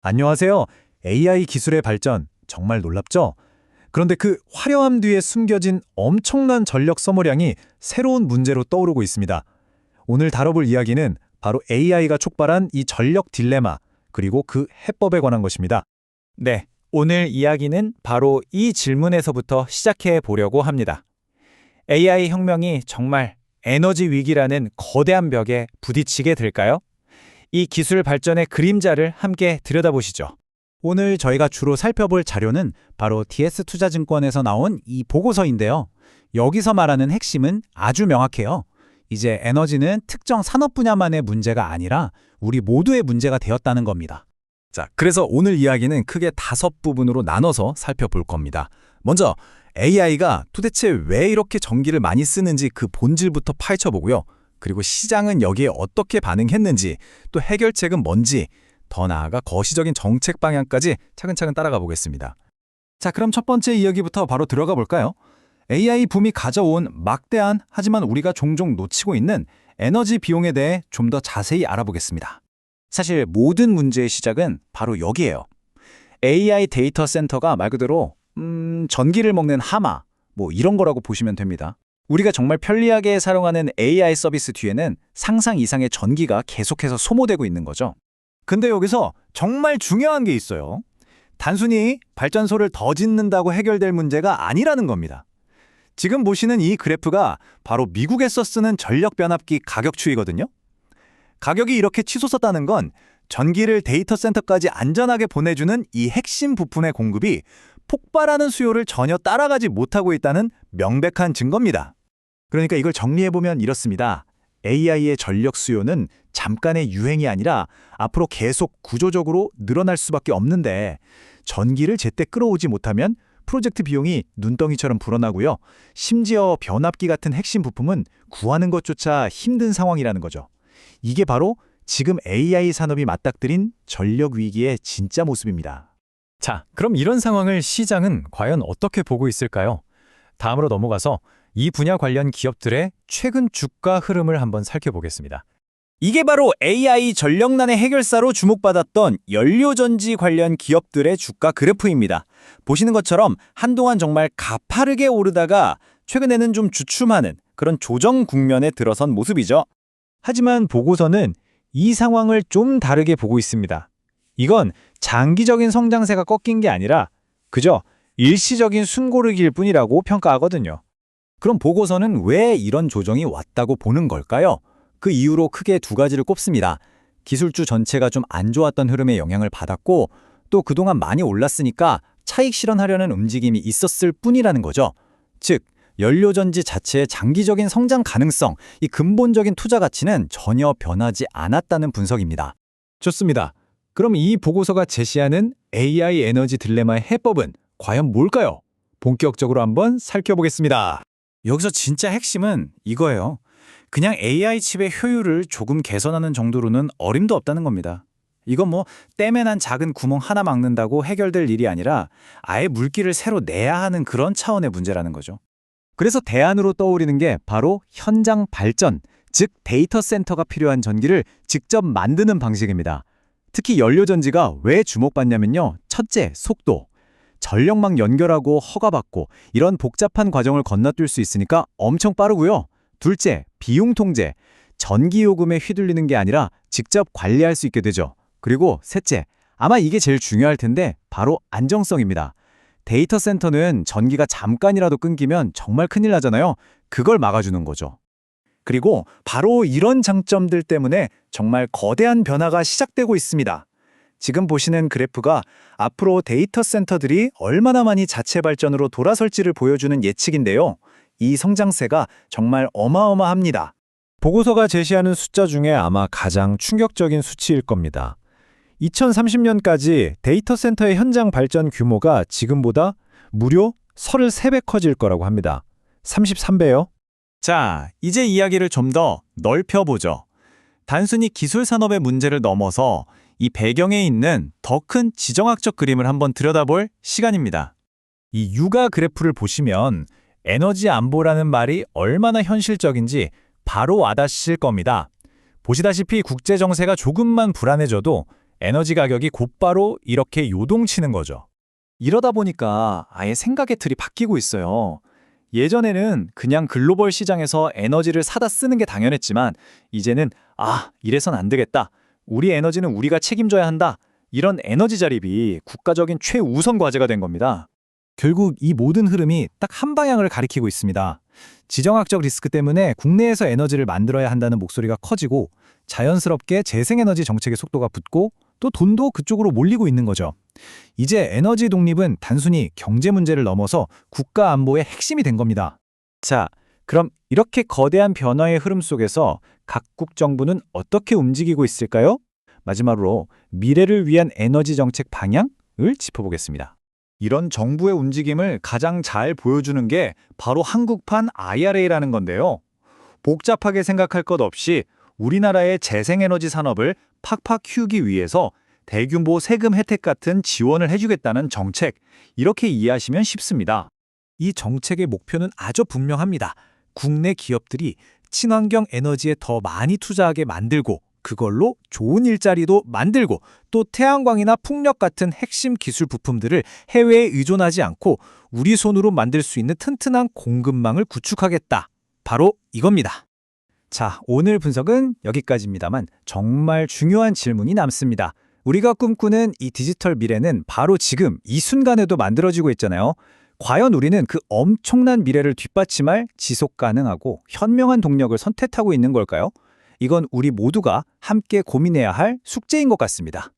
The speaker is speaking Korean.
안녕하세요. AI 기술의 발전 정말 놀랍죠? 그런데 그 화려함 뒤에 숨겨진 엄청난 전력 소모량이 새로운 문제로 떠오르고 있습니다. 오늘 다뤄볼 이야기는 바로 AI가 촉발한 이 전력 딜레마, 그리고 그 해법에 관한 것입니다. 네, 오늘 이야기는 바로 이 질문에서부터 시작해 보려고 합니다. AI 혁명이 정말 에너지 위기라는 거대한 벽에 부딪히게 될까요? 이 기술 발전의 그림자를 함께 들여다보시죠. 오늘 저희가 주로 살펴볼 자료는 바로 DS투자증권에서 나온 이 보고서인데요. 여기서 말하는 핵심은 아주 명확해요. 이제 에너지는 특정 산업 분야만의 문제가 아니라 우리 모두의 문제가 되었다는 겁니다. 자, 그래서 오늘 이야기는 크게 5부분으로 나눠서 살펴볼 겁니다. 먼저 AI가 도대체 왜 이렇게 전기를 많이 쓰는지 그 본질부터 파헤쳐보고요. 그리고 시장은 여기에 어떻게 반응했는지, 또 해결책은 뭔지, 더 나아가 거시적인 정책 방향까지 차근차근 따라가 보겠습니다. 자, 그럼 첫 번째 이야기부터 바로 들어가 볼까요? AI 붐이 가져온 막대한, 하지만 우리가 종종 놓치고 있는 에너지 비용에 대해 좀 더 자세히 알아보겠습니다. 사실 모든 문제의 시작은 바로 여기예요. AI 데이터 센터가 말 그대로 전기를 먹는 하마, 이런 거라고 보시면 됩니다. 우리가 정말 편리하게 사용하는 AI 서비스 뒤에는 상상 이상의 전기가 계속해서 소모되고 있는 거죠. 근데 여기서 정말 중요한 게 있어요. 단순히 발전소를 더 짓는다고 해결될 문제가 아니라는 겁니다. 지금 보시는 이 그래프가 바로 미국에서 쓰는 전력 변압기 가격 추이거든요. 가격이 이렇게 치솟았다는 건 전기를 데이터 센터까지 안전하게 보내주는 이 핵심 부품의 공급이 폭발하는 수요를 전혀 따라가지 못하고 있다는 명백한 증거입니다. 그러니까 이걸 정리해보면 이렇습니다. AI의 전력 수요는 잠깐의 유행이 아니라 앞으로 계속 구조적으로 늘어날 수밖에 없는데, 전기를 제때 끌어오지 못하면 프로젝트 비용이 눈덩이처럼 불어나고요. 심지어 변압기 같은 핵심 부품은 구하는 것조차 힘든 상황이라는 거죠. 이게 바로 지금 AI 산업이 맞닥뜨린 전력 위기의 진짜 모습입니다. 자, 그럼 이런 상황을 시장은 과연 어떻게 보고 있을까요? 다음으로 넘어가서 이 분야 관련 기업들의 최근 주가 흐름을 한번 살펴보겠습니다. 이게 바로 AI 전력난의 해결사로 주목받았던 연료전지 관련 기업들의 주가 그래프입니다. 보시는 것처럼 한동안 정말 가파르게 오르다가 최근에는 좀 주춤하는 그런 조정 국면에 들어선 모습이죠. 하지만 보고서는 이 상황을 좀 다르게 보고 있습니다. 이건 장기적인 성장세가 꺾인 게 아니라 그저 일시적인 숨고르기일 뿐이라고 평가하거든요. 그럼 보고서는 왜 이런 조정이 왔다고 보는 걸까요? 그 이유로 크게 두 가지를 꼽습니다. 기술주 전체가 좀 안 좋았던 흐름에 영향을 받았고, 또 그동안 많이 올랐으니까 차익 실현하려는 움직임이 있었을 뿐이라는 거죠. 즉, 연료전지 자체의 장기적인 성장 가능성, 이 근본적인 투자 가치는 전혀 변하지 않았다는 분석입니다. 좋습니다. 그럼 이 보고서가 제시하는 AI 에너지 딜레마의 해법은 과연 뭘까요? 본격적으로 한번 살펴보겠습니다. 여기서 진짜 핵심은 이거예요. 그냥 AI 칩의 효율을 조금 개선하는 정도로는 어림도 없다는 겁니다. 이건 땜에 난 작은 구멍 하나 막는다고 해결될 일이 아니라 아예 물기를 새로 내야 하는 그런 차원의 문제라는 거죠. 그래서 대안으로 떠오르는 게 바로 현장 발전, 즉 데이터 센터가 필요한 전기를 직접 만드는 방식입니다. 특히 연료전지가 왜 주목받냐면요. 첫째, 속도. 전력망 연결하고 허가받고 이런 복잡한 과정을 건너뛸 수 있으니까 엄청 빠르고요. 둘째, 비용 통제. 전기요금에 휘둘리는 게 아니라 직접 관리할 수 있게 되죠. 그리고 셋째, 아마 이게 제일 중요할 텐데 바로 안정성입니다. 데이터 센터는 전기가 잠깐이라도 끊기면 정말 큰일 나잖아요. 그걸 막아주는 거죠. 그리고 바로 이런 장점들 때문에 정말 거대한 변화가 시작되고 있습니다. 지금 보시는 그래프가 앞으로 데이터 센터들이 얼마나 많이 자체 발전으로 돌아설지를 보여주는 예측인데요. 이 성장세가 정말 어마어마합니다. 보고서가 제시하는 숫자 중에 아마 가장 충격적인 수치일 겁니다. 2030년까지 데이터 센터의 현장 발전 규모가 지금보다 무려 33배 커질 거라고 합니다. 33배요? 자, 이제 이야기를 좀 더 넓혀보죠. 단순히 기술 산업의 문제를 넘어서 이 배경에 있는 더 큰 지정학적 그림을 한번 들여다볼 시간입니다. 이 유가 그래프를 보시면 에너지 안보라는 말이 얼마나 현실적인지 바로 와닿으실 겁니다. 보시다시피 국제 정세가 조금만 불안해져도 에너지 가격이 곧바로 이렇게 요동치는 거죠. 이러다 보니까 아예 생각의 틀이 바뀌고 있어요. 예전에는 그냥 글로벌 시장에서 에너지를 사다 쓰는 게 당연했지만 이제는 이래선 안 되겠다. 우리 에너지는 우리가 책임져야 한다. 이런 에너지 자립이 국가적인 최우선 과제가 된 겁니다. 결국 이 모든 흐름이 딱 한 방향을 가리키고 있습니다. 지정학적 리스크 때문에 국내에서 에너지를 만들어야 한다는 목소리가 커지고 자연스럽게 재생에너지 정책의 속도가 붙고 또 돈도 그쪽으로 몰리고 있는 거죠. 이제 에너지 독립은 단순히 경제 문제를 넘어서 국가 안보의 핵심이 된 겁니다. 자, 그럼 이렇게 거대한 변화의 흐름 속에서 각국 정부는 어떻게 움직이고 있을까요? 마지막으로 미래를 위한 에너지 정책 방향을 짚어보겠습니다. 이런 정부의 움직임을 가장 잘 보여주는 게 바로 한국판 IRA라는 건데요. 복잡하게 생각할 것 없이 우리나라의 재생에너지 산업을 팍팍 키우기 위해서 대규모 세금 혜택 같은 지원을 해주겠다는 정책, 이렇게 이해하시면 쉽습니다. 이 정책의 목표는 아주 분명합니다. 국내 기업들이 친환경 에너지에 더 많이 투자하게 만들고 그걸로 좋은 일자리도 만들고 또 태양광이나 풍력 같은 핵심 기술 부품들을 해외에 의존하지 않고 우리 손으로 만들 수 있는 튼튼한 공급망을 구축하겠다. 바로 이겁니다. 자, 오늘 분석은 여기까지입니다만 정말 중요한 질문이 남습니다. 우리가 꿈꾸는 이 디지털 미래는 바로 지금 이 순간에도 만들어지고 있잖아요. 과연 우리는 그 엄청난 미래를 뒷받침할 지속 가능하고 현명한 동력을 선택하고 있는 걸까요? 이건 우리 모두가 함께 고민해야 할 숙제인 것 같습니다.